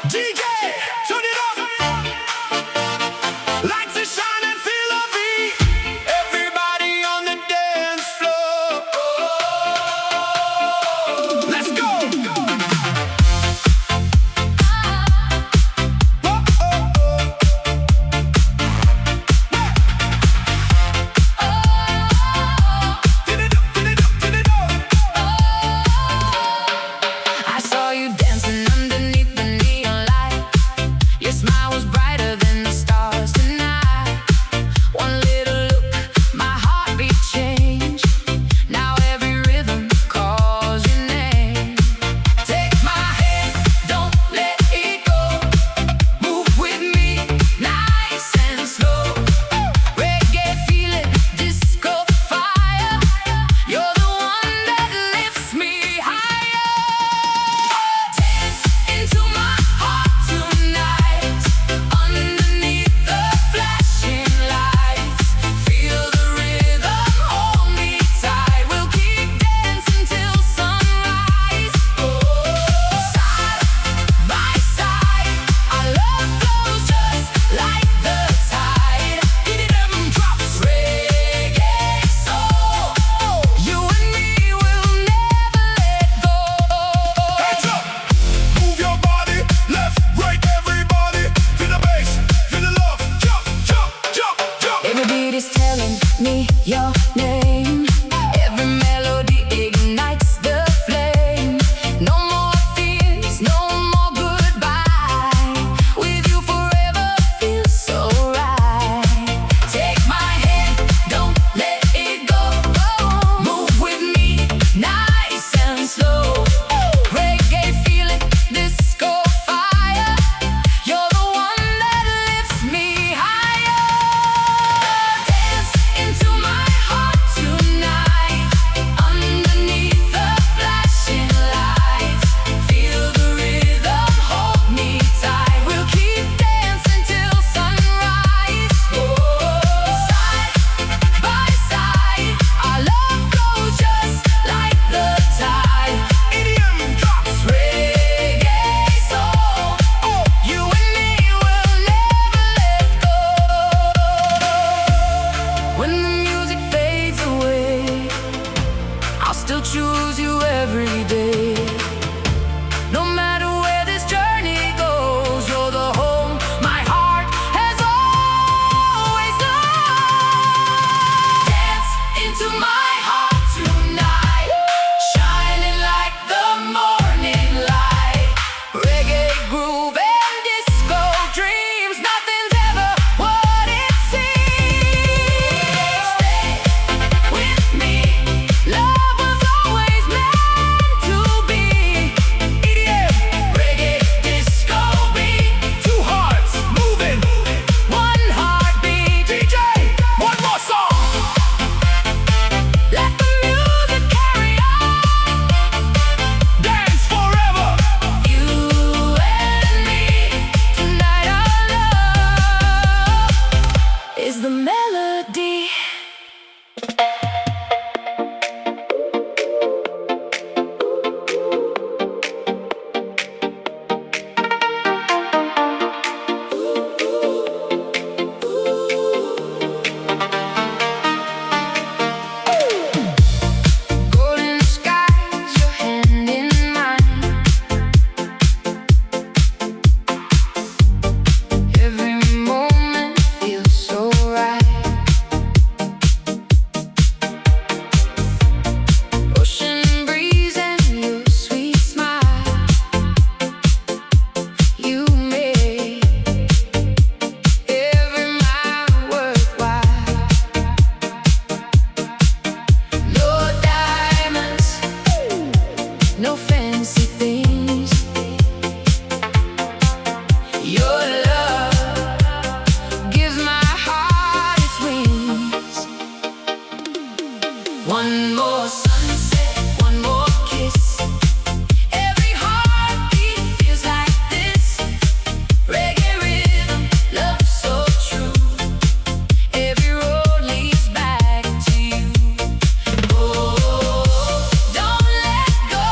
DJ, turn it up. Lights are shining, feel the beat. Everybody on the dance floor. Let's go. I saw you dancing underneath the neon light. Your smile was brighter than the stars tonight. One little look, my heartbeat changed. Now every rhythm calls your name. Take my hand, don't let it go. Move with me, nice and slow. Reggae feeling, disco fire. You're the one that lifts me higher. Dance into my heart tonight. Underneath the flashing lights, feel the rhythm, hold me tight. We'll keep dancing till sunrise. Side by side, our love flows just like the tide. EDM drops, reggae soul. You and me will never let go. Hands up, move your body, left, right, everybody. Feel the bass, feel the love. Jump, jump, jump, jump. Every beat is telling me your name. Every melody ignites the flame. No more fears, no more goodbye. With you forever feels so right. Take my hand, don't let it go. Move with me, nice and slow. Reggae feeling, disco fire. You're the one that lifts me higher. Dance into my heart tonight. Underneath the flashing lights, feel the rhythm, hold me tight. We'll keep dancing till sunrise. Side by side, our love flows just like the tide. EDM drops. Reggae soul, you and me will never let go. When the music fades away, I'll still choose you every day. No matter where this journey goes, you're the home my heart has always known. Dance into my heart tonight, shining like the morning light. Reggae groove and disco dreams, nothing's ever what it seems. Stay with me, love was always meant to be. EDM, Reggae, disco beat, two hearts moving. one heartbeat. DJ, one more song. Let the music carry on. Dance forever. You and me, tonight our love is the melody. Golden skies, your hand in mine. Every moment feels so right. Ocean breeze and your sweet smile. You make every mile worthwhile. No diamonds, no fancy things. Your love gives my heart its wings. One more sunset, one more kiss. Every heartbeat feels like this. Reggae rhythm, love so true. Every road leads back to you. Oh, don't let go.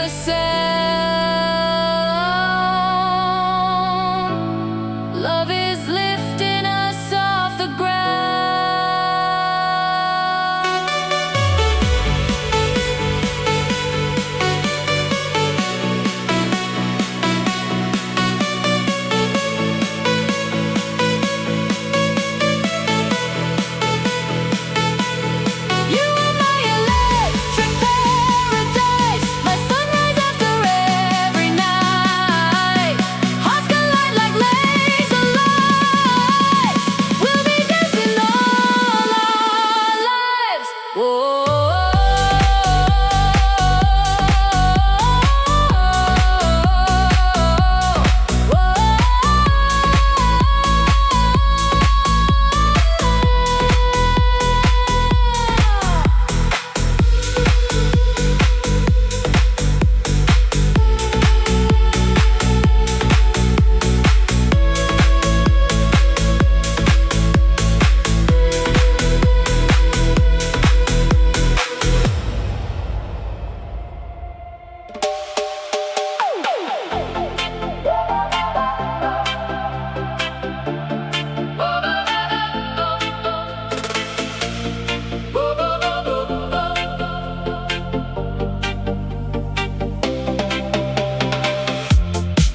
sound. Love is lifting us off the ground. You are my electric paradise, my sunrise after every night. Hearts collide like laser lights. We'll be dancing all our lives.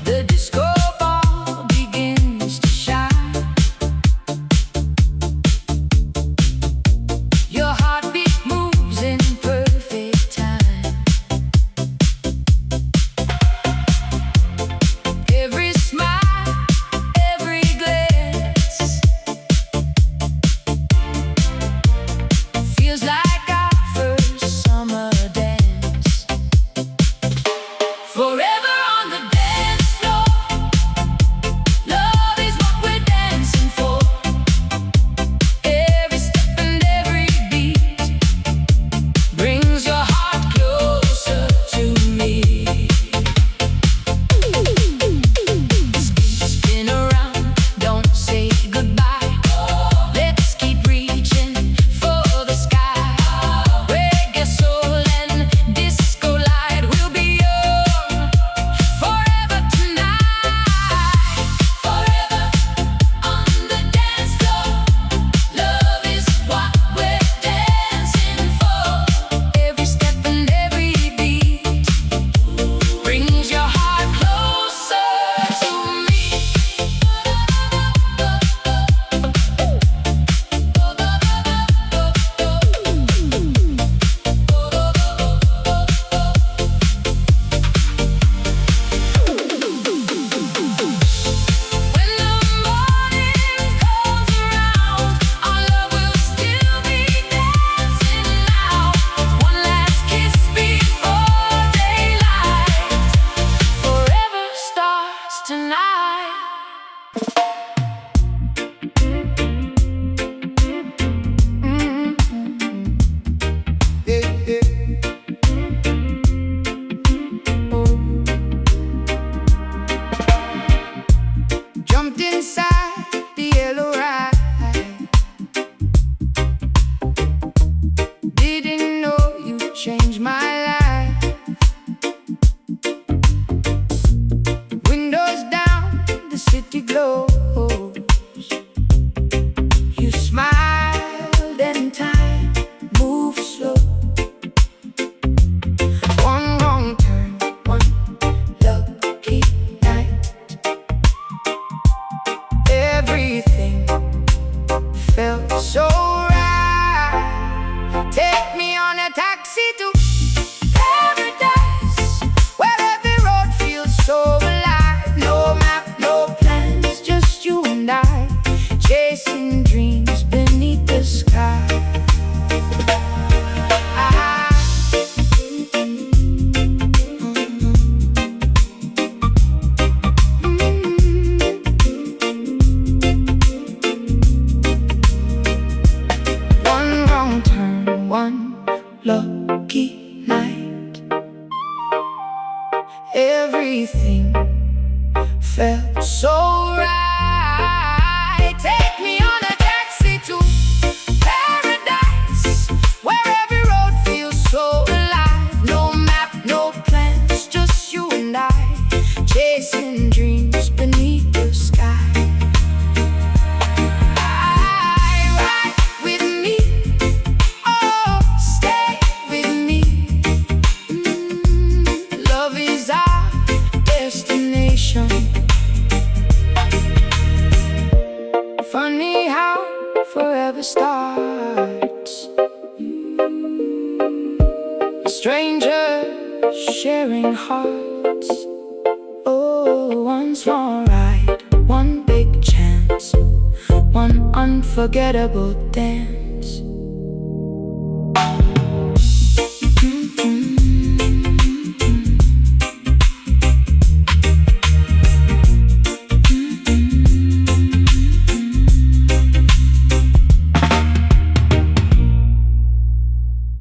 The disco ball begins to shine. Your heartbeat moves in perfect time. Every smile, every glance feels like our first summer dance. Forever on the dance floor, love is what we're dancing for. Every step and every beat brings your heart closer to me. Spin around, don't say goodbye. Let's keep reaching for the sky. Reggae, soul, and disco light will be young forever tonight. Forever on the dance floor, love is what we're dancing for. Every step and every beat brings your heart closer to me. When the morning comes around, our love will still be dancing now. One last kiss before daylight. Forever starts tonight. Jumped inside the yellow ride. Didn't know you'd change my life. Windows down, the city glows. You smiled and time moved slow. One wrong turn, one lucky night. Everything felt so right. Take me on a taxi to paradise, where every road feels so alive. No map, no plans, just you and I, chasing dreams beneath the sky. One wrong turn, one lucky night. Everything felt so right. Take me on a taxi to paradise, where every road feels so alive. No map, no plans, Strangers sharing hearts. Oh, one small ride, one big chance, one unforgettable dance.